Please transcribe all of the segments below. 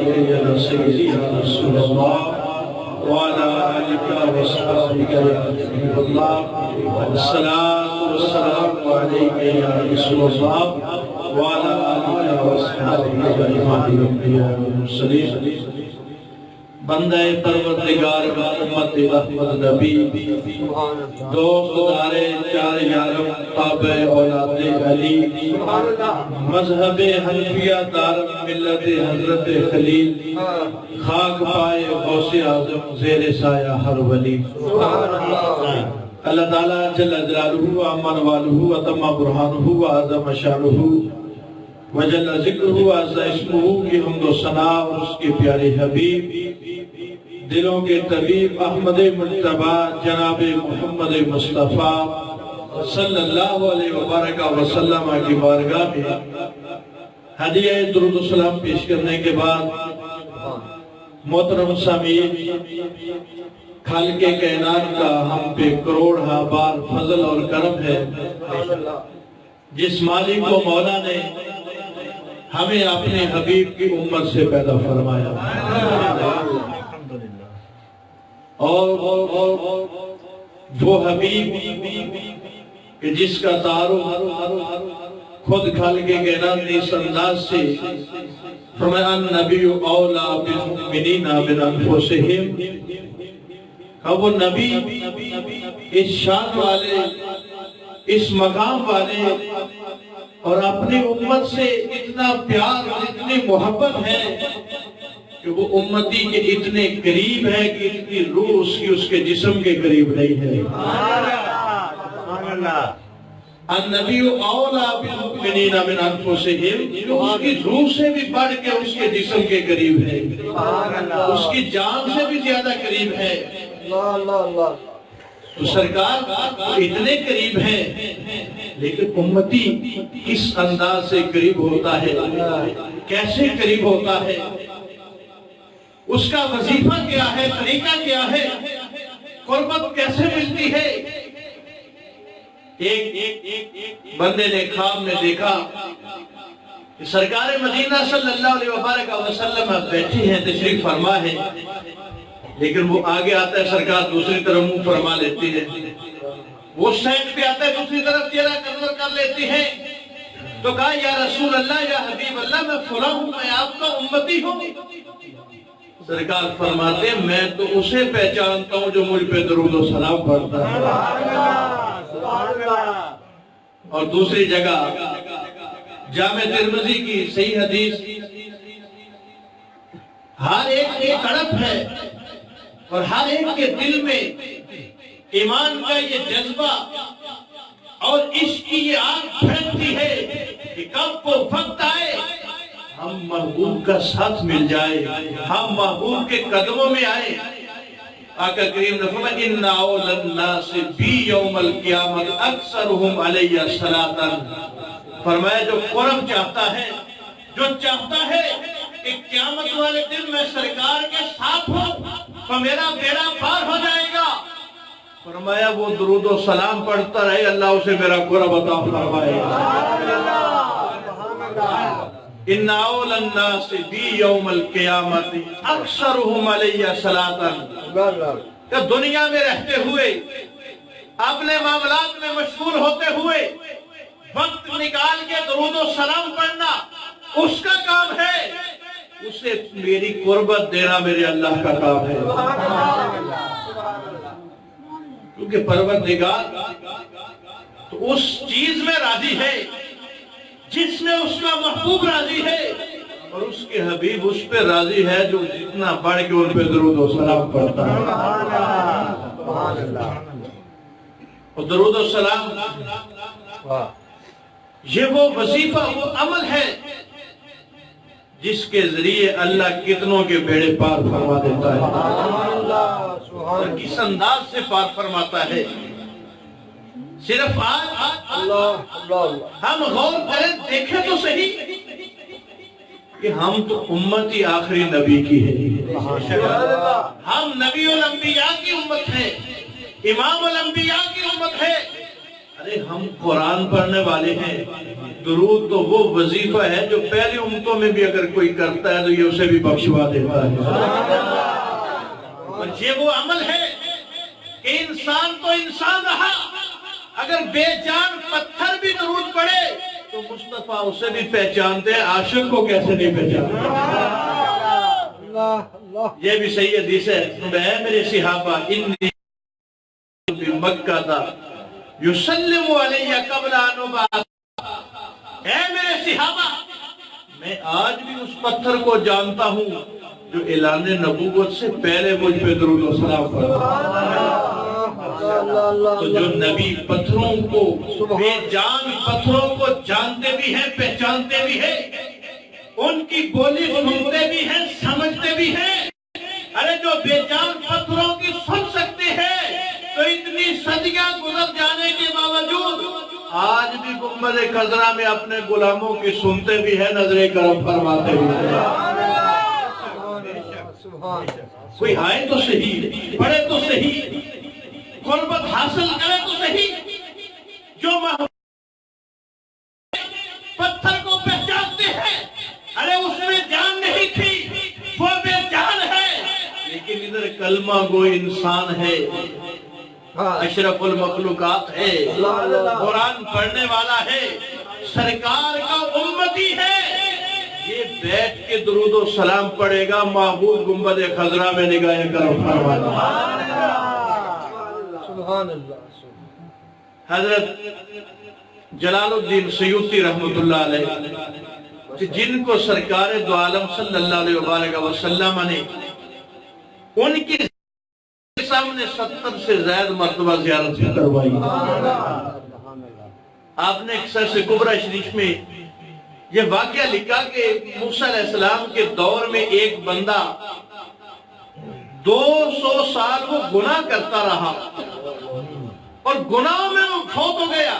یا سیدی یا رسول اللہ وعلا آلکا وصحابکا یا حبیب اللہ الصلاة والسلام علیکہ یا رسول اللہ وعلا آلکا وصحابکا یا امام الانبیاء والمرسلین بندہ پروردگار امت احمد نبی دوست دارے چار یارم تابع اولاد علی مذہب حنفیہ دار ملت حضرت خلیل خاک پائے غوث اعظم زیر سایہ ہر ولی اللہ تعالیٰ جل جلالہ امن والہ وتم برہانہ وعظم شانہ وجل ذکرہ وعز اسمہ کی حمد و ثنا اور اس کے پیارے حبیب دلوں کے طبیب احمد مجتبی جناب محمد مصطفیٰ صلی اللہ علیہ وبارک وسلم کی بارگاہ میں ہدیہ درود و سلام پیش کرنے کے بعد محترم سامعین خالق کائنات کا ہم پہ کروڑ بار فضل اور کرم ہے جس مالک و مولا نے ہمیں اپنے حبیب کی امت سے پیدا فرمایا اور وہ حبیب کہ جس کا تعارف خود خالق کائنات نے اس انداز سے فرمایا النبی اولا بالمؤمنین من انفسہم کہ وہ نبی اس شان والے اس مقام والے اور اپنی امت سے اتنا پیار اور اتنی محبت ہے کہ وہ امتی کے اتنے قریب ہے کہ اتنی روح اس کے جسم کے قریب نہیں ہے النبی اولا بالمؤمنین من انفسہم اس کی روح سے بھی بڑھ کے اس کے جسم کے قریب ہے اس کی جان سے بھی زیادہ قریب ہے تو سرکار اتنے قریب ہے لیکن امتی کس انداز سے قریب ہوتا ہے کیسے قریب ہوتا ہے اس کا وظیفہ کیا ہے طریقہ کیا ہے قربت کیسے ملتی ہے ایک بندے نے خواب میں دیکھا کہ سرکار مدینہ صلی اللہ علیہ وبارک وسلم بیٹھی ہیں تشریف فرما ہے لیکن وہ آگے آتا ہے سرکار دوسری طرف منہ فرما لیتی ہے وہ سائڈ پہ آتا ہے دوسری طرف چہرہ کنور کر لیتی ہے تو کہا یا رسول اللہ یا حبیب اللہ میں فلاں ہوں میں آپ کا امتی ہوں سرکار فرماتے ہیں میں تو اسے پہچانتا ہوں جو مجھ پہ درود و سلام پڑھتا ہے اور دوسری جگہ جامع ترمذی کی صحیح حدیث ہر ایک کی تڑپ ہے اور ہر ایک کے دل میں ایمان کا یہ جذبہ اور عشق کی یہ آگ پھیلتی ہے کہ کب وہ وقت آئے ہم محبوب کا ساتھ مل جائے ہم محبوب کے قدموں میں آئے آقا کریم نے فرمایا ان اول الناس بی یوم القیامت اکثرهم علی صلاۃ فرمایا جو قرب چاہتا ہے جو چاہتا ہے کہ قیامت والے دن میں سرکار کے ساتھ ہوں تو میرا بیڑا پار ہو جائے گا فرمایا وہ درود و سلام پڑھتا رہے اللہ اسے میرا قرب عطا فرمائے ان اول الناس بی یوم القیامت اکثرهم علی صلاۃ کہ دنیا میں رہتے ہوئے اپنے معاملات میں مشغول ہوتے ہوئے وقت نکال کے درود و سلام پڑھنا اس کا کام ہے اسے میری قربت دینا میرے اللہ کا کام ہے کیونکہ پروردگار تو اس چیز میں راضی ہے جس میں اس کا محبوب راضی ہے اور اس کے حبیب اس پہ راضی ہے جو جتنا بڑھ کے ان پہ درود و سلام پڑھتا ہے اور درود و سلام یہ وہ وظیفہ وہ عمل ہے جس کے ذریعے اللہ کتنوں کے بیڑے پار فرما دیتا ہے اور کس انداز سے پار فرماتا ہے صرف آج ہم غور کریں دیکھیں تو صحیح کہ ہم تو امتی آخری نبی کی ہے ہم نبی الانبیاء کی امت ہے امام الانبیاء کی امت ہے ارے ہم قرآن پڑھنے والے ہیں، درود تو وہ وظیفہ ہے جو پہلی امتوں میں بھی اگر کوئی کرتا ہے تو یہ اسے بھی بخشوا دیتا ہے۔ اور یہ وہ عمل ہے کہ انسان تو انسان رہا، اگر بے جان پتھر بھی درود پڑے تو مصطفیٰ اسے بھی پہچانتے ہیں، عاشق کو کیسے نہیں پہچانتے؟ یہ بھی صحیح حدیث ہے، اے میرے صحابہ انی مکہ تھا یسلم علیہ قبل ان ابعث، اے میرے صحابہ میں آج بھی اس پتھر کو جانتا ہوں جو اعلان نبوت سے پہلے مجھ پہ درود و سلام پڑھا۔ تو جو نبی پتھروں کو، بے جان پتھروں کو جانتے بھی ہیں، پہچانتے بھی ہیں، ان کی بولی سنتے بھی ہیں، سمجھتے بھی ہیں، ارے جو بے جان پتھروں کی سن سکتے ہیں تو اتنی صدیاں گزر جانے کے باوجود آج بھی گنبد خضرا میں اپنے غلاموں کی سنتے بھی ہیں، نظر کرم فرماتے بھی ہیں۔ کوئی آئے تو صحیح، پڑھے تو صحیح، قربت حاصل کرے تو صحیح، جو پتھر کو پہچانتے ہیں، ارے اس میں جان نہیں تھی، وہ بے جان ہے، لیکن ادھر کلمہ گو انسان ہے، اشرف المخلوقات ہے، قرآن پڑھنے والا ہے، سرکار کا امتی ہے، یہ بیٹھ کے درود و سلام پڑھے گا، معبود گنبد خضرا میں نگاہ کرم فرمانا۔ حضرت جلال الدین سیوطی رحمت اللہ علیہ، جن کو سرکار دو عالم صلی اللہ علیہ وآلہ وسلم نے ان کی سامنے 70 سے زائد مرتبہ زیارت کروائی۔ آپ نے قصص کبریٰ شریف میں یہ واقعہ لکھا کہ موسیٰ علیہ السلام کے دور میں ایک بندہ 200 سال وہ گناہ کرتا رہا اور گناہوں میں وہ کھو تو گیا۔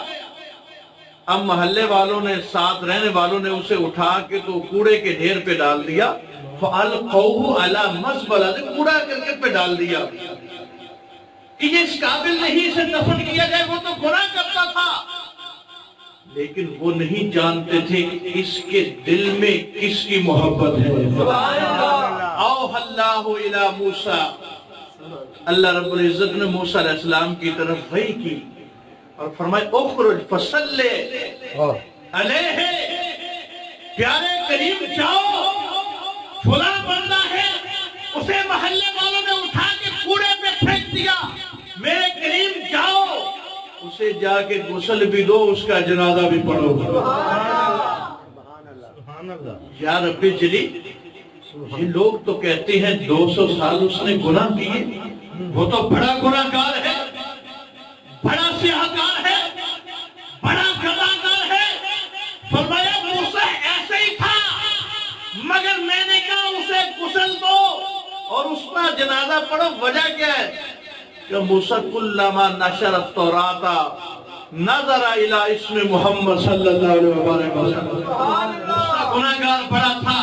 اب محلے والوں نے، ساتھ رہنے والوں نے اسے اٹھا کے تو کوڑے کے ڈھیر پہ ڈال دیا، فَأَلْقَوْهُ عَلَى مَزْبَلَةٍ، کوڑا کرکٹ پہ ڈال دیا کہ یہ اس قابل نہیں اسے دفن کیا جائے، وہ تو گناہ کرتا تھا۔ لیکن وہ نہیں جانتے تھے کہ اس کے دل میں کس کی محبت ہے۔ اوحى اللہ الی موسیٰ، اللہ رب العزت نے موسیٰ علیہ السلام کی طرف وحی کی اور فرمائے اخرج فصلی علیہ، پیارے کریم جاؤ، فلاں بندہ ہے، اسے محلے والوں نے اٹھا کے کوڑے پہ پھینک دیا، میرے کریم جاؤ اسے جا کے غسل بھی دو، اس کا جنازہ بھی پڑھو۔ یا رب جلی، یہ لوگ تو کہتے ہیں 200 سال اس نے گناہ کیے، وہ تو بڑا گناہ گار ہے، بڑا سیاہکار ہے، بڑا غدارکار ہے۔ فرمایا موسیٰ ایسے ہی تھا، مگر میں نے کہا اسے غسل دو اور اس کا جنازہ پڑھو۔ وجہ کیا ہے کہ موسیٰ کلما نشر التوراۃ نظر الی اسم محمد صلی اللہ علیہ وسلم۔ موسیٰ گناہگار بڑا تھا،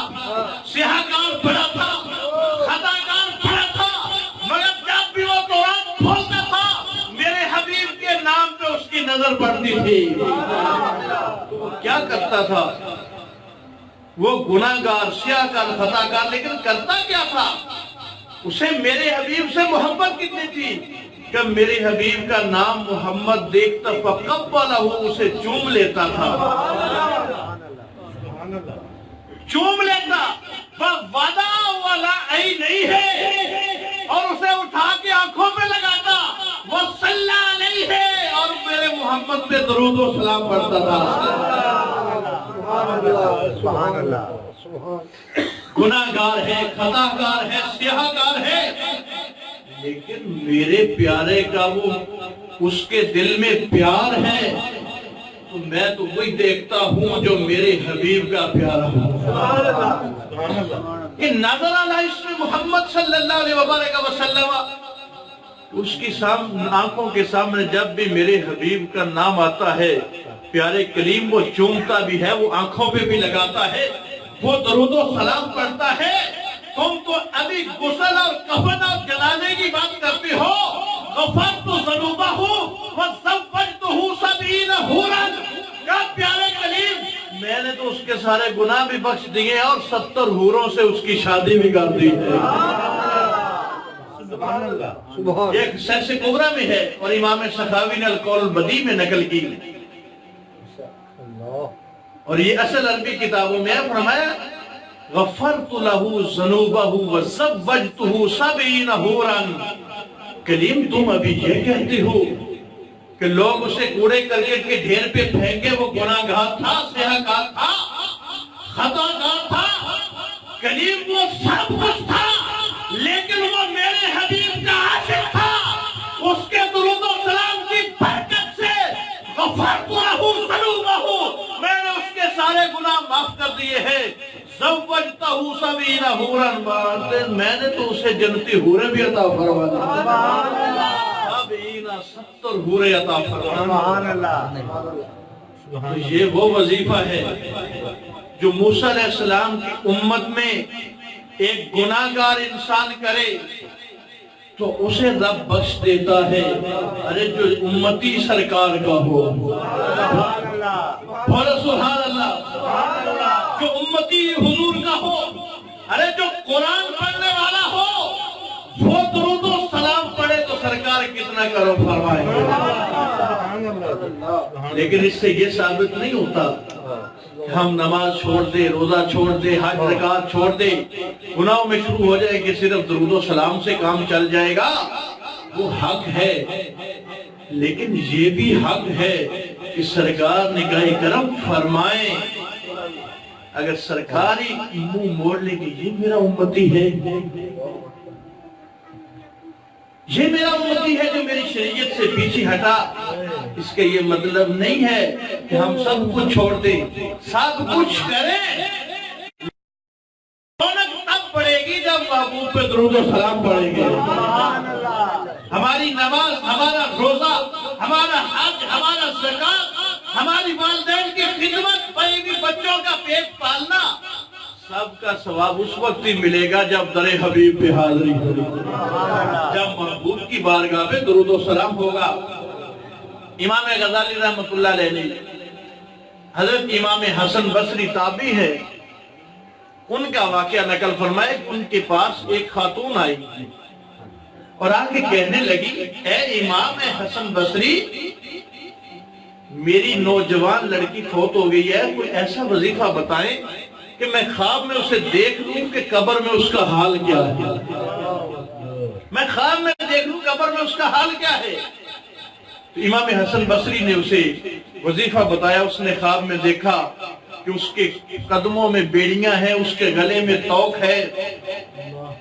سیاہکار بڑا تھا، خطاکار بڑا تھا، مگر جب بھی وہ تورات کھولتا تھا میرے حبیب کے نام پہ اس کی نظر پڑتی تھی۔ وہ کیا کرتا تھا؟ وہ گناہگار، سیاہکار، خطاکار، لیکن کرتا کیا تھا؟ اسے میرے حبیب سے محبت کتنی تھی کہ میرے حبیب کا نام محمد دیکھتا فقبلہ، اسے چوم لیتا تھا، چوم لیتا، وَوَضَعَ وَلَا عَيْنَيْهِ، اور اسے اٹھا کے آنکھوں پہ لگاتا، وَصَلَّى عَلَيْهِ، اور میرے محمد پہ درود و سلام پڑھتا تھا۔ سبحان اللہ، گناہگار ہے، خطاکار ہے، سیاہکار ہے، لیکن میرے پیارے کا وہ اس کے دل میں پیار ہے، تو میں تو وہی دیکھتا ہوں جو میرے حبیب کا پیارا ہوں۔ کہ نظر علی اسم محمد صلی اللہ علیہ وآلہ وسلم، اس کی آنکھوں کے سامنے جب بھی میرے حبیب کا نام آتا ہے، پیارے کلیم وہ چومتا بھی ہے، وہ آنکھوں پہ بھی لگاتا ہے، وہ درود و سلام پڑھتا ہے۔ تم تو ابھی غسل اور کفن اور جنازے کی بات کرتے ہو، غفرت ذنوبہ وزوجتہ سبعین سارے گناہ بھی بخش دیے اور 70 حوروں سے اس کی شادی بھی کر دی ہے۔ ایک سیس کبرا میں ہے اور امام سخاوی نے القول البدیع میں نقل کی، اور یہ اصل عربی کتابوں میں ہے۔ فرمایا غفرت له ذنوبہ وزوجتہ 70 حورا۔ کلیم تم ابھی یہ کہتے ہو کہ لوگ اسے کوڑے کرکٹ کے ڈھیر پہ پھینکے، وہ گناہگار تھا، سیاہکار تھا، خطاکار تھا؟ کلیم وہ سب کچھ تھا، لیکن وہ میرے حبیب کا عاشق تھا۔ اس کے درود و سلام کی برکت سے غفرت لہ ذنوبہ، میں نے اس کے سارے گناہ معاف کر دیے ہیں۔ زوجتہ 70 حورا، میں نے تو اسے جنتی حوریں بھی عطا فرما دی، 70 حوریں عطا فرما دی۔ یہ وہ وظیفہ ہے جو موسیٰ علیہ السلام کی امت میں ایک گناہگار انسان کرے تو اسے رب بخش دیتا ہے۔ ارے جو امتی سرکار کا ہو، بولو سبحان اللہ، جو امتی حضور کا ہو، ارے جو قرآن پڑھنے والا ہو، وہ درود و سلام پڑھے تو سرکار کتنا کرو فرمائے۔ لیکن اس سے یہ ثابت نہیں ہوتا کہ ہم نماز چھوڑ دے، روزہ چھوڑ دے، حج زکات چھوڑ دے، گناہوں میں شروع ہو جائے کہ صرف درود و سلام سے کام چل جائے گا۔ وہ حق ہے، لیکن یہ بھی حق ہے کہ سرکار نگاہ کرم فرمائیں۔ اگر سرکار ہی منہ موڑ لے کہ یہ میرا امتی ہے، یہ میرا امتی ہے جو میری شریعت سے پیچھے ہٹا، اس کا یہ مطلب نہیں ہے کہ ہم سب کچھ چھوڑ دیں، سب کچھ کریں۔ رونق تب پڑے گی جب محبوب پہ درود و سلام پڑیں گے۔ ہماری نماز، ہمارا روزہ، ہمارا حج، ہمارا زکات، ہماری والدین کی خدمت، بیوی بچوں کا پیٹ پالنا، سب کا ثواب اس وقت ہی ملے گا جب در حبیب پہ حاضری ہوگی، جب محبوب کی بارگاہ پہ درود و سلام ہوگا۔ امام غزالی رحمۃ اللہ علیہ نے حضرت امام حسن بصری تابعی ہے، ان کا واقعہ نقل فرمائے۔ ان کے پاس ایک خاتون آئی اور آگے کہنے لگی، اے امام حسن بصری، میری نوجوان لڑکی فوت ہو گئی ہے، کوئی ایسا وظیفہ بتائیں کہ میں خواب میں اسے دیکھ لوں کہ قبر میں اس کا حال کیا ہے۔ میں خواب میں دیکھ لوں قبر میں اس کا حال کیا ہے۔ تو امام حسن بصری نے اسے وظیفہ بتایا۔ اس نے خواب میں دیکھا کہ اس کے قدموں میں بیڑیاں ہیں، اس کے گلے میں توق ہے،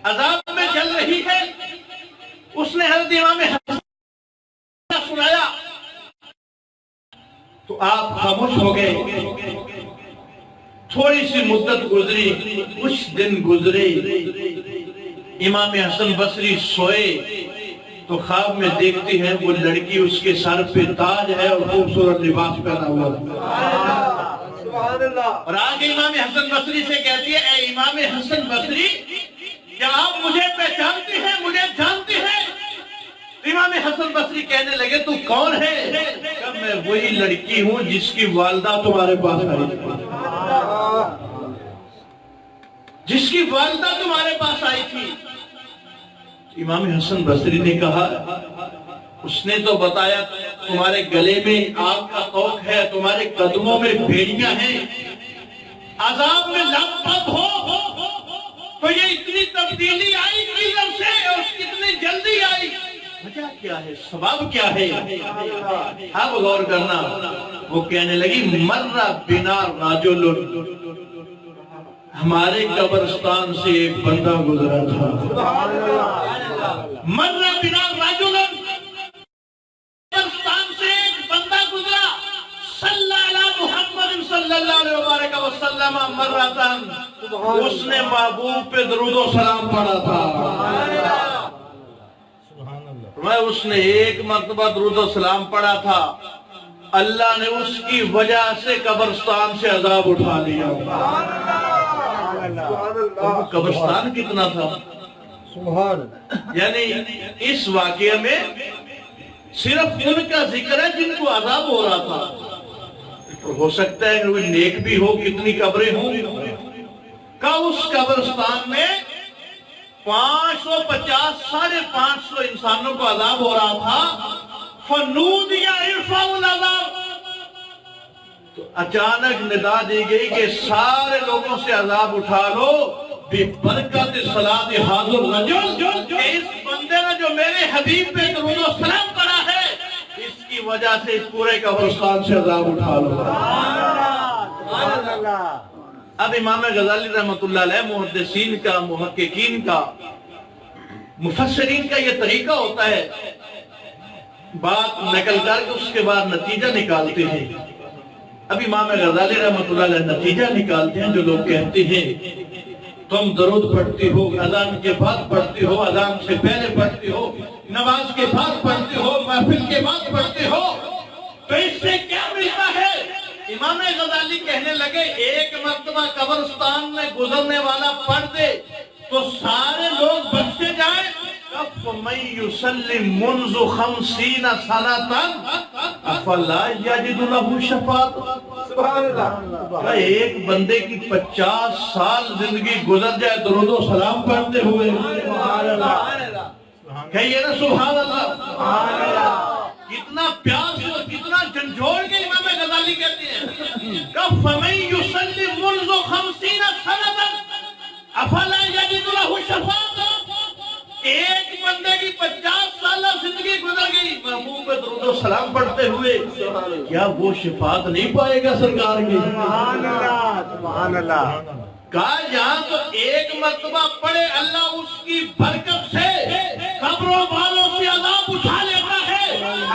عذاب میں جل رہی ہے۔ اس نے حضرت امام حسن سنایا تو آپ خاموش ہو گئے۔ تھوڑی سی مدت گزری، کچھ دن گزرے، امام حسن بصری سوئے تو خواب میں دیکھتی ہے وہ لڑکی، اس کے سر پہ تاج ہے اور خوبصورت لباس پہنا ہوا اور آگے امام حسن بصری سے کہتی ہے، اے امام حسن بصری، کیا آپ مجھے پہچانتے ہیں، مجھے جانتے ہیں؟ امام حسن بصری کہنے لگے، تو کون ہے؟ کہ میں وہی لڑکی ہوں جس کی والدہ تمہارے پاس آئی تھی، جس کی والدہ تمہارے پاس آئی تھی۔ امام حسن بصری نے کہا، اس نے تو بتایا تمہارے گلے میں آگ کا توق ہے، تمہارے قدموں میں بھیڑیاں ہیں، عذاب میں لبد ہو، تو یہ اتنی تبدیلی آئی کدھر سے اور کتنی جلدی آئی؟ وجہ کیا ہے، سبب کیا ہے؟ اب غور کرنا۔ وہ کہنے لگی، مرہ بنا رجل، ہمارے قبرستان سے ایک بندہ گزرا تھا۔ مرہ بنا رجل، قبرستان سے ایک بندہ گزرا، صلی علی محمد صلی اللہ علیہ وسلم مرتن، اس نے محبوب پہ درود و سلام پڑھا تھا۔ اس نے ایک مرتبہ درود و سلام پڑھا تھا، اللہ نے اس کی وجہ سے قبرستان سے عذاب اٹھا لیا۔ قبرستان کتنا تھا، یعنی اس واقعے میں صرف ان کا ذکر ہے جن کو عذاب ہو رہا تھا، اور ہو سکتا ہے کہ کوئی نیک بھی ہو، کتنی قبریں ہوں، کا اس قبرستان میں 550 550 انسانوں کو عذاب ہو رہا تھا۔ فنودی ارفعوا العذاب، تو اچانک ندا دی گئی کہ سارے لوگوں سے عذاب اٹھا لو، ببرکت صلاۃ ھذا الرجل، کہ اس بندے نے جو میرے حبیب پہ درود و سلام پڑھا ہے، اس کی وجہ سے اس پورے قبرستان سے عذاب اٹھا لو۔ اب امام غزالی رحمۃ اللہ علیہ، محدثین کا، محققین کا، مفسرین کا یہ طریقہ ہوتا ہے، بات نقل کر کے اس کے بعد نتیجہ نکالتے ہیں۔ اب امام غزالی رحمۃ اللہ علیہ نتیجہ نکالتے ہیں، جو لوگ کہتے ہیں تم درود پڑھتے ہو، اذان کے بعد پڑھتے ہو، اذان سے پہلے پڑھتے ہو، نماز کے بعد پڑھتے ہو، محفل کے بعد پڑھتے ہو، تو اس سے کیا ملتا ہے؟ امام غزالی کہنے لگے ایک مرتبہ قبرستان میں گزرنے والا پڑھ دے تو سارے لوگ بخشے جائیں۔ فَمَن يُسَلِّمْ مُنْذُ 50 سَنَةً أَفَلَا يَجِدُ لَهُ شَفَاعَةً۔ سبحان اللہ، ایک بندے کی 50 سال زندگی گزر جائے درود و سلام پڑھتے ہوئے، سبحان اللہ، کہیے نا سبحان اللہ۔ کتنا پیار سے اور کتنا جھنجھوڑ کے امام غزالی کہتے ہیں فَمَن يُسَلِّمْ مُنْذُ 50 سَنَةً أَفَلَا يَجِدُ لَهُ شَفَاعَةً۔ ایک بندے کی 50 سالہ زندگی گزر گئی محبوب پہ درود و سلام پڑھتے ہوئے، کیا وہ شفاعت نہیں پائے گا سرکار کی؟ سبحان اللہ۔ کہا یہاں تو ایک مرتبہ پڑھے اللہ اس کی برکت سے قبروں والوں سے عذاب اٹھا لیتا ہے۔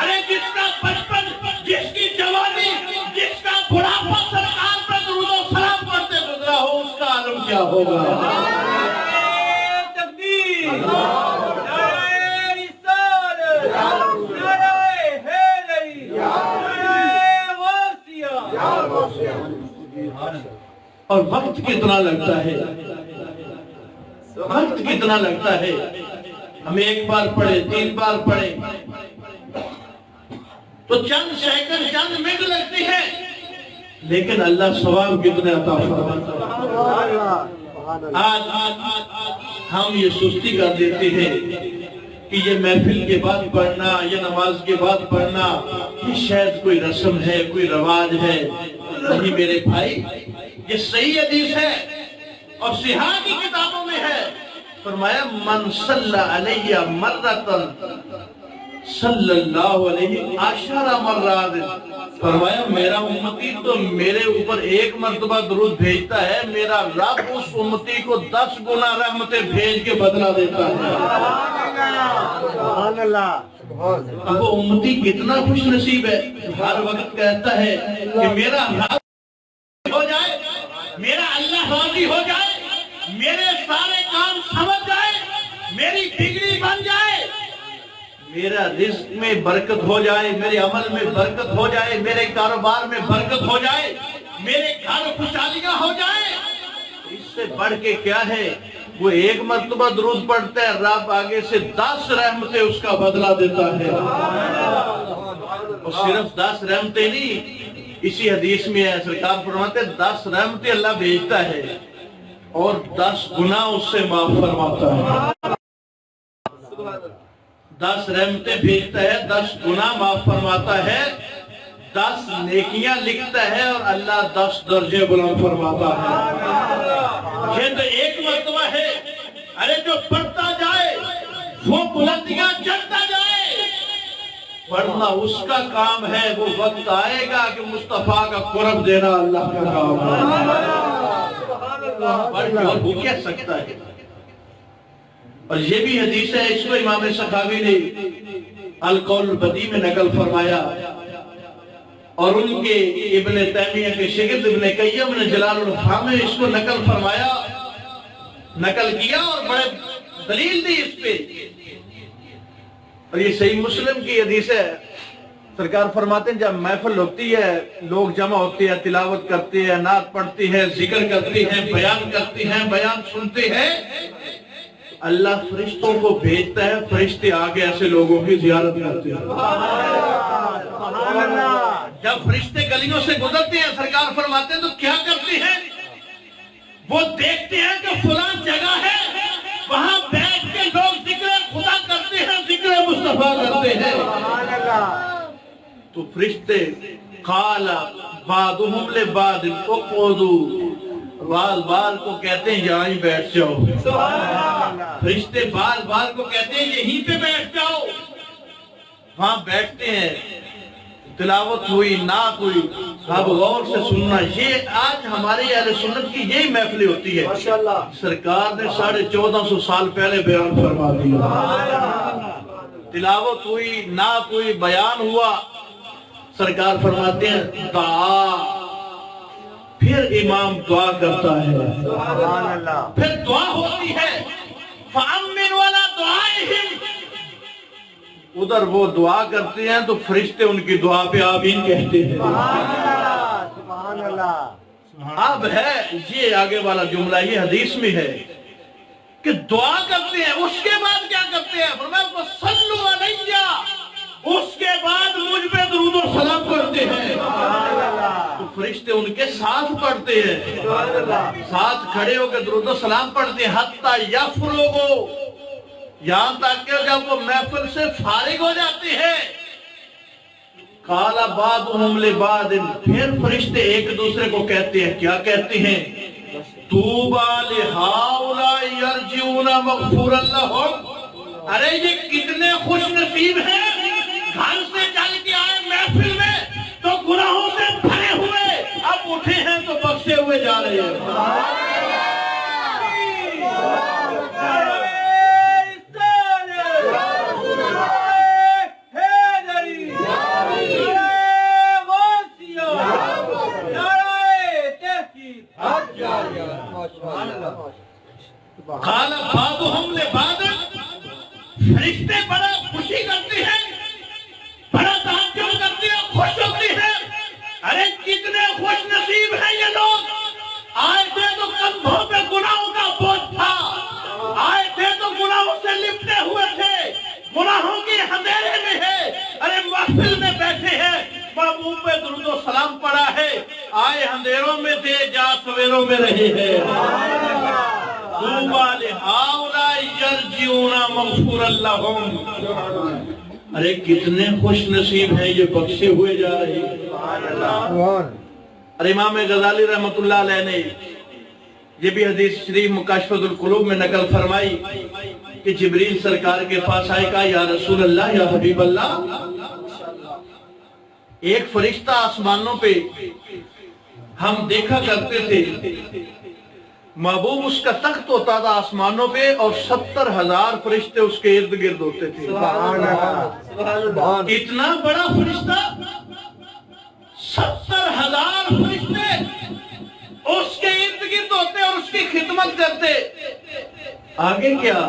ارے جس کا بچپن، جس کی جوانی، جس کا بڑھاپا سرکار پہ درود و سلام پڑھتے گزرا ہو، اس کا عالم کیا ہوگا؟ اور وقت کتنا لگتا ہے، وقت کتنا لگتا ہے، ہم ایک بار پڑھے، 3 بار پڑھے تو چند سیکنڈ، چند منٹ لگتی ہے، لیکن اللہ ثواب کتنے عطا فرماتا ہے۔ آج ہم یہ سستی کر دیتے ہیں کہ یہ محفل کے بعد پڑھنا، یہ نماز کے بعد پڑھنا، یہ شاید کوئی رسم ہے، کوئی رواج ہے۔ نہیں میرے بھائی، یہ صحیح حدیث ہے اور صحاح کی کتابوں میں ہے۔ فرمایا من صلی علیہ مرتن صلی اللہ علیہ 10 مرات، فرمایا میرا امتی تو میرے اوپر 1 مرتبہ درود بھیجتا ہے، میرا رب اس امتی کو 10 گنا رحمتیں بھیج کے بدلہ دیتا ہے۔ سبحان اللہ۔ اب وہ امتی کتنا خوش نصیب ہے، ہر وقت کہتا ہے کہ میرا رب ہو جائے، میرا اللہ راضی ہو جائے، میرے سارے کام سمجھ جائے، میری ڈگری بن جائے، میرا رزق میں برکت ہو جائے، میرے عمل میں برکت ہو جائے، میرے کاروبار میں برکت ہو جائے، میرے گھر خوشحالیاں ہو جائے۔ اس سے بڑھ کے کیا ہے؟ وہ 1 مرتبہ درود پڑھتا ہے، رب آگے سے 10 رحمتیں اس کا بدلہ دیتا ہے۔ اور صرف 10 رحمتیں نہیں، اسی حدیث میں ہے، سرکار فرماتے ہیں 10 رحمتیں اللہ بھیجتا ہے اور 10 گناہ اس سے معاف فرماتا ہے۔ 10 رحمتیں بھیجتا ہے، 10 گناہ معاف فرماتا ہے، 10 نیکیاں لکھتا ہے اور اللہ 10 درجے بلند فرماتا ہے۔ یہ تو 1 مرتبہ ہے، ارے جو پڑھتا جائے وہ بلندیاں چڑھتا جائے۔ پڑھنا اس کا کام ہے، وہ وقت آئے گا کہ مصطفیٰ کا قرب دینا اللہ کا کام ہے۔ پڑھ کے اور وہ کہہ سکتا ہے۔ اور یہ بھی حدیث ہے، اس کو امام سخاوی نے القول البدیع میں نقل فرمایا، اور ان کے ابن تیمیہ کے شاگرد ابن قیم نے جلال الافہام میں اس کو نقل فرمایا، نقل کیا اور بڑے دلیل دی اس پہ۔ اور یہ صحیح مسلم کی حدیث ہے، سرکار فرماتے ہیں جب محفل ہوتی ہے، لوگ جمع ہوتے ہیں، تلاوت کرتے ہیں، نعت پڑھتے ہیں، ذکر کرتے ہیں، بیان کرتے ہیں، بیان سنتے ہیں، اللہ فرشتوں کو بھیجتا ہے، فرشتے آگے ایسے لوگوں کی زیارت کرتے ہیں۔ جب فرشتے گلیوں سے گزرتے ہیں سرکار فرماتے ہیں تو کیا کرتے ہیں؟ وہ دیکھتے ہیں کہ فلاں جگہ ہے، وہاں بیٹھ کے لوگ ذکر خدا کرتے ہیں، ذکر مصطفیٰ کرتے ہیں۔ تو فرشتے قال بعضهم لبعض اقعدوا، بعض کو کہتے ہیں یہاں ہی بیٹھ جاؤ۔ فرشتے بعض کو کہتے ہیں یہیں پہ بیٹھ جاؤ، وہاں بیٹھتے ہیں، تلاوت ہوئی، نعت ہوئی، اب غور سے سننا۔ یہ آج ہمارے اہل سنت کی یہی محفلیں ہوتی ہے۔ سرکار نے 1450 سال پہلے بیان فرما دیا، تلاوت ہوئی، نعت ہوئی، بیان ہوا، سرکار فرماتے ہیں دعا، پھر امام دعا کرتا ہے، پھر دعا ہوتی ہے فَأَمِّنْ وَلَا دُعَائِهِمْ، ادھر وہ دعا کرتے ہیں تو فرشتے ان کی دعا پہ آمین کہتے ہیں۔ سبحان اللہ۔ اب ہے یہ آگے والا جملہ، یہ حدیث میں ہے کہ دعا کرتے ہیں، اس کے بعد کیا کرتے ہیں؟ فرمایا وَصَلُّوا عَلَيَّ، اس کے بعد مجھ پہ درود و سلام پڑھتے ہیں۔ تو فرشتے ان کے ساتھ پڑھتے ہیں، ساتھ کھڑے ہو کے درود و سلام پڑھتے ہیں، حتیٰ یفرغوا، یہاں تک کہ جب وہ محفل سے فارغ ہو جاتے ہیں، قال بعضهم لبعض، پھر فرشتے ایک دوسرے کو کہتے ہیں، کیا کہتے ہیں؟ طوبى لهؤلاء يرجون مغفورا لهم، ارے یہ کتنے خوش نصیب ہیں، گھر سے چل کے آئے محفل میں تو گناہوں سے بھرے ہوئے، اب اٹھے ہیں تو بخشے ہوئے جا رہے ہیں۔ قال بعضهم لبعض، فرشتے بڑا خوشی کرتے ہیں، بڑا تعجب کرتے ہیں، خوش ہوتے ہیں، ارے کتنے خوش نصیب ہیں یہ لوگ، آئے تھے تو کندھوں پہ گناہوں کا بوجھ تھا، آئے تھے تو گناہوں سے لپٹے ہوئے تھے، گناہوں کی اندھیرے میں ہے، ارے محفل میں بیٹھے ہیں، محبوب پہ درود و سلام پڑا ہے، آئے اندھیروں میں تھے، جا سویروں میں رہے ہیں۔ طوبى لهؤلاء يرجون مغفورا لهم، ارے کتنے خوش نصیب ہیں یہ بخشے ہوئے جا رہے ہیں۔ اور امام غزالی رحمت اللہ علیہ نے یہ بھی حدیث شریف مکاشفۃ القلوب میں نقل فرمائی کہ جبریل سرکار کے پاس آئے، کہا یا رسول اللہ، یا حبیب اللہ، ایک فرشتہ آسمانوں پہ ہم دیکھا کرتے تھے، محبوب اس کا تخت ہوتا تھا آسمانوں پہ اور 70,000 فرشتے اس کے ارد گرد ہوتے تھے۔ اتنا بڑا فرشتہ، 70,000 فرشتے اس کے ارد گرد ہوتے اور اس کی خدمت کرتے۔ آگے کیا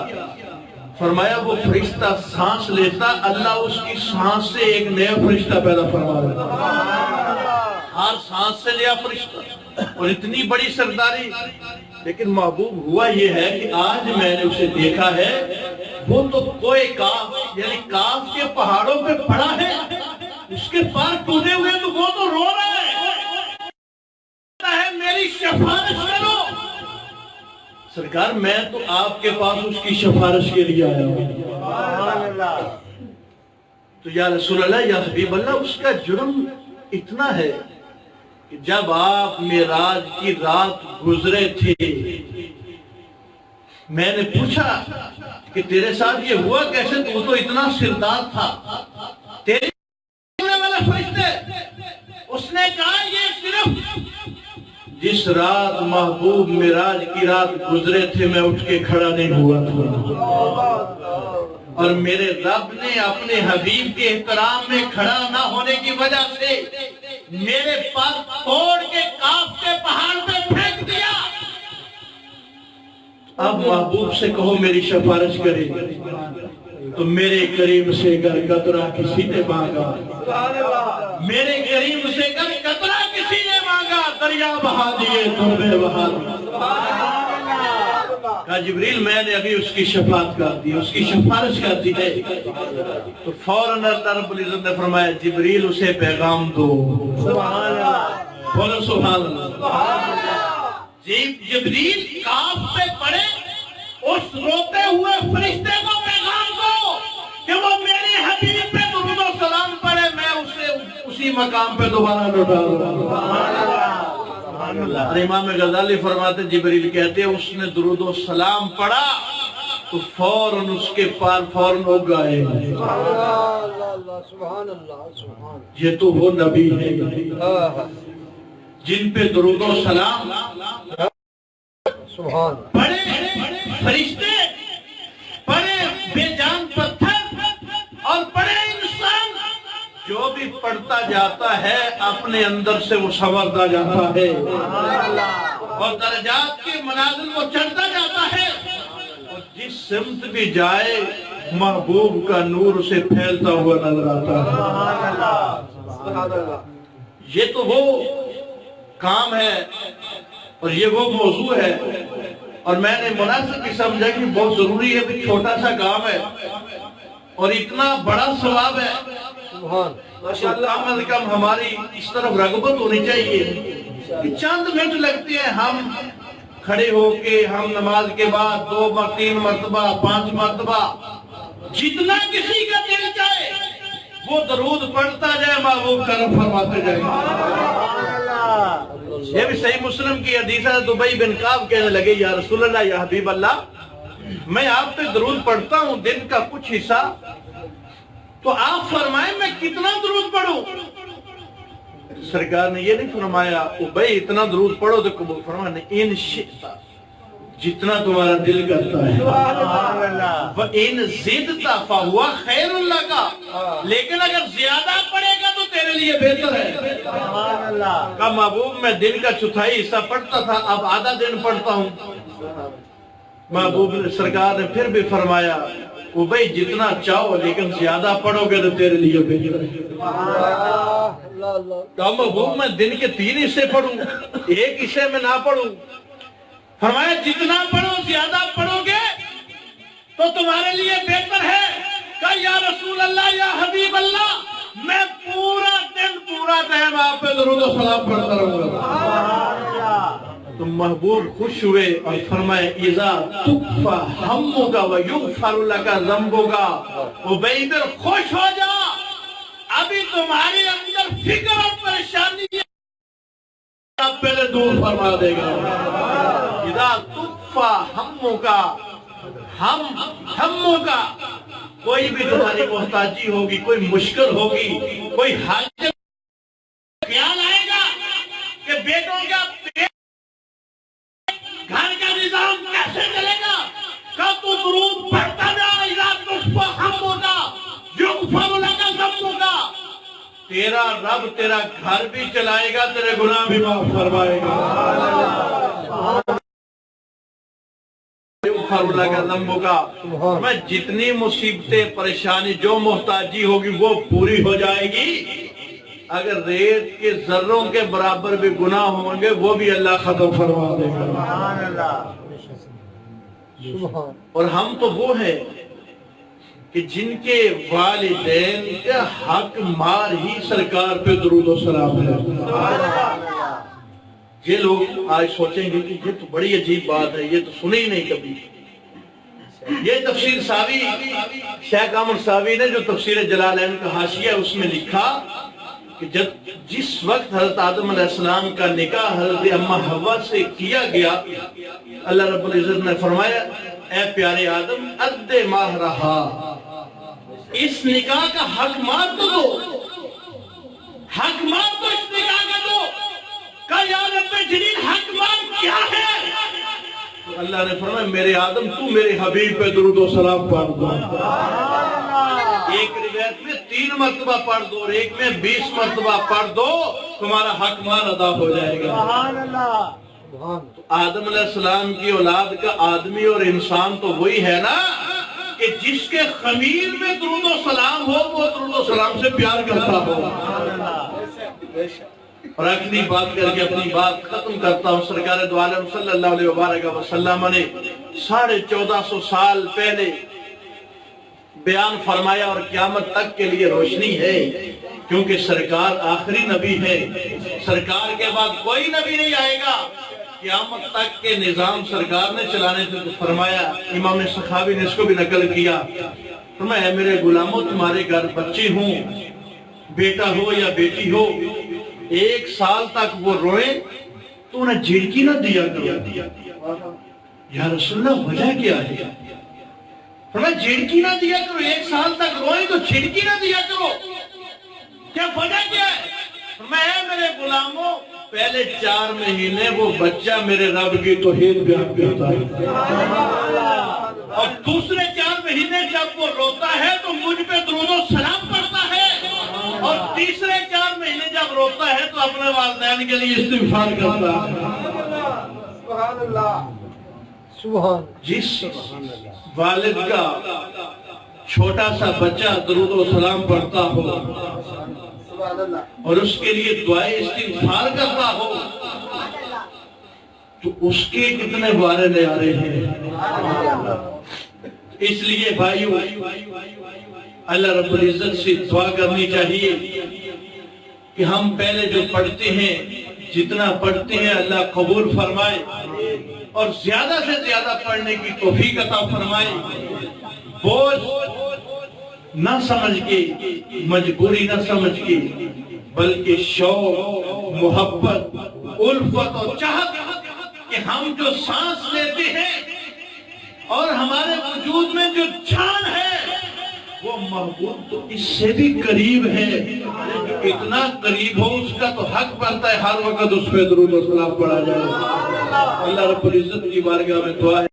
فرمایا؟ وہ فرشتہ سانس لیتا، اللہ اس کی سانس سے ایک نیا فرشتہ پیدا فرما رہا، ہر سانس سے نیا فرشتہ، اور اتنی بڑی سرداری۔ لیکن محبوب ہوا یہ ہے کہ آج میں نے اسے دیکھا ہے، وہ تو کوئی کاف، یعنی کاف کے پہاڑوں پہ پڑا ہے، اس کے پار ٹوٹے ہوئے، تو وہ تو رو رہا ہے میری سفارش کرو۔ سرکار میں تو آپ کے پاس اس کی سفارش کے لیے آیا ہوں۔ تو یا رسول اللہ، یا حبیب اللہ، اس کا جرم اتنا ہے کہ جب آپ معراج کی رات گزرے تھے، میں نے پوچھا کہ تیرے ساتھ یہ ہوا کیسے؟ تو تو اتنا سردار تھا، تیرے والا فرشتے؟ اس نے کہا یہ صرف جس رات محبوب معراج کی رات گزرے تھے میں اٹھ کے کھڑا نہیں ہوا تھا، اور میرے رب نے اپنے حبیب کے احترام میں کھڑا نہ ہونے کی وجہ سے میرے پر توڑ کے کاف کے پہاڑ پہ پھینک دیا۔ اب محبوب سے کہو میری سفارش کرے، تو میرے کریم سے گر قطرہ کسی نے مانگا، میرے کریم سے گر قطرہ کسی نے مانگا، دریا بہا دیے، توبے بہا دیے۔ کہا جبریل میں نے ابھی اس کی شفاعت کر دی، اس کی سفارش کر دی ہے۔ تو فوراً اللہ رب العزت نے فرمایا جبریل اسے پیغام دو۔ سبحان اللہ، بولو سبحان اللہ۔ جبریل کاف پہ پڑے، اس روتے ہوئے فرشتے کو پیغام دو کہ وہ میری حبیب پہ درود و سلام پڑھے، میں اسے اسی مقام پہ دوبارہ لوٹا دوں۔ امام غزالی فرماتے جبریل کہتے ہیں اس نے درود و سلام پڑھا تو فوراً اس کے پار فوراً ہو گئے۔ یہ تو وہ نبی ہے جن پہ درود و سلام پڑھے فرشتے، پڑھے بے جان پتھر، اور پڑھے انسان، جو بھی پڑھتا جاتا ہے اپنے اندر سے وہ سنورتا جاتا ہے اور درجات کے منازل وہ چڑھتا جاتا ہے، اور جس سمت بھی جائے محبوب کا نور اسے پھیلتا ہوا نظر آتا ہے۔ یہ تو وہ کام ہے اور یہ وہ موضوع ہے، اور میں نے مناسب بھی سمجھا کہ بہت ضروری ہے کہ چھوٹا سا کام ہے اور اتنا بڑا ثواب ہے، کم از کم ہماری اس طرف رغبت ہونی چاہیے کہ چند منٹ لگتے ہیں ہم کھڑے ہو کے ہم نماز کے بعد 2 3 مرتبہ 5 مرتبہ جتنا کسی کا دل جائے وہ درود پڑھتا جائے، محبوب کرم فرماتے جائے۔ یہ بھی صحیح مسلم کی حدیث ہے، دبئی بن کعب کہنے لگے یا رسول اللہ، یا حبیب اللہ، میں آپ پہ درود پڑھتا ہوں دن کا کچھ حصہ، تو آپ فرمائیں میں کتنا درود پڑھوں؟ سرکار نے یہ نہیں فرمایا بھائی اتنا درود پڑھو تو قبول، فرمایا ان شئتا، جتنا تمہارا دل کرتا ہے، وَإِن زِدْتَ فَهُوَ خَيْرٌ لَكَ، لیکن اگر زیادہ پڑھے گا تو تیرے لیے بہتر ہے۔ کہا محبوب میں دن کا چوتھائی حصہ پڑھتا تھا، اب آدھا دن پڑھتا ہوں۔ محبوب سرکار نے پھر بھی فرمایا وہ بھائی جتنا چاہو لیکن زیادہ پڑھو گے تو تیرے لیے بہتر ہے۔ کہا محبوب میں دن کے 3 حصے پڑھوں، ایک حصے میں نہ پڑھوں؟ فرمایا جتنا پڑھو زیادہ پڑھو گے تو تمہارے لیے بہتر ہے۔ کہا یا رسول اللہ، یا حبیب اللہ، میں پورا دن پورا ٹائم آپ پہ درود و سلام پڑھتا رہوں گا۔ تو محبوب خوش ہوئے اور فرمائے اذا تکفى ہمک ویغفر لک ذنبک، عبید خوش ہو جا، ابھی تمہارے اندر فکر اور پریشانی ہے، آپ پہلے دور فرما دے گا۔ اذا تکفى ہمک، ہمک، کوئی بھی تمہاری محتاجی ہوگی، کوئی مشکل ہوگی، کوئی حاجت، خیال آئے گا کہ بیٹوں کا گھر کا نظام کیسے چلے گا، کب تو درود پڑھتا جا، اذا تکفى ہمک یغفر لک ذنبک، تیرا رب تیرا گھر بھی چلائے گا، تیرے گناہ بھی معاف فرمائے گا۔ یغفر لک ذنبک، میں جتنی مصیبتیں پریشانی جو محتاجی ہوگی وہ پوری ہو جائے گی، اگر ریت کے ذروں کے برابر بھی گناہ ہوں گے وہ بھی اللہ ختم فرما دے گا۔ اور ہم تو وہ ہیں کہ جن کے والدین کا حق مار ہی سرکار پہ درود و سلام ہے۔ یہ لوگ آج سوچیں گے کہ یہ تو بڑی عجیب بات ہے، یہ تو سنی ہی نہیں کبھی۔ یہ تفسیر ساوی، شیخ احمد ساوی نے جو تفسیر جلالین کا حاشیہ اس میں لکھا کہ جس وقت حضرت آدم علیہ السلام کا نکاح حضرت اماں حوا سے کیا گیا، اللہ رب العزت نے فرمایا اے پیارے آدم ادے ماہ رہا، اس نکاح کا حق مار تو دو، حق مار تو اس نکاح کا دو۔ کہا یا رب جلیل حق مار کیا ہے؟ تو اللہ نے فرمایا میرے آدم تو میرے حبیب پہ درود و سلام پڑھ دو۔ ایک روایت میں 3 مرتبہ پڑھ دو اور ایک میں 20 مرتبہ پڑھ دو، تمہارا حق مار ادا ہو جائے گا۔ تو آدم علیہ السلام کی اولاد کا آدمی اور انسان تو وہی ہے نا کہ جس کے خمیر میں درود و سلام ہو وہ درود و سلام سے پیار کرتا ہو۔ اور آخری بات کر کے اپنی بات ختم کرتا ہوں. سرکار دو عالم صلی اللہ علیہ وآلہ وسلم نے 1450 سال پہلے بیان فرمایا اور قیامت تک کے لیے روشنی ہے، کیونکہ سرکار آخری نبی ہے. سرکار کے بعد کوئی نبی نہیں آئے گا. قیامت تک کے نظام سرکار نے چلانے سے فرمایا. امام سخاوی نے اس کو بھی نقل کیا. فرمایا میرے غلاموں تمہارے گھر بچے ہوں، بیٹا ہو یا بیٹی ہو، 1 سال تک وہ روئے تو انہیں جھڑکی نہ دیا کرو. یا رسول اللہ وجہ کیا ہے؟ فرمایا جھڑکی نہ دیا کرو. 1 سال تک روئے تو جھڑکی نہ دیا کرو. کیا وجہ کیا ہے؟ فرمایا میرے غلاموں پہلے 4 مہینے وہ بچہ میرے رب کی توحید بیان کرتا ہے، اور دوسرے 4 مہینے جب وہ روتا ہے تو مجھ پہ درود و سلام پڑھتا ہے، اور تیسرے 4 مہینے جب روتا ہے تو اپنے والدین کے لیے استغفار کرتا ہے. سبحان اللہ. سبحان. جس والد کا چھوٹا سا بچہ درود و سلام پڑھتا ہو اور اس کے لیے دعائیں استغفار کرتا ہو تو اس کے کتنے بارے لے آ رہے ہیں. اس لیے بھائیو اللہ رب العزت سے دعا کرنی چاہیے کہ ہم پہلے جو پڑھتے ہیں، جتنا پڑھتے ہیں اللہ قبول فرمائے اور زیادہ سے زیادہ پڑھنے کی توفیق عطا فرمائے. بوجھ نہ سمجھ کے، مجبوری نہ سمجھ کے، بلکہ شوق، محبت، الفت اور چاہت کہ ہم جو سانس لیتے ہیں اور ہمارے وجود میں جو جان ہے وہ محبوب تو اس سے بھی قریب ہے. اتنا قریب ہو اس کا تو حق بنتا ہے ہر وقت اس پہ درود و سلام پڑھا جائے. اللہ رب العزت کی بارگاہ میں دعا ہے.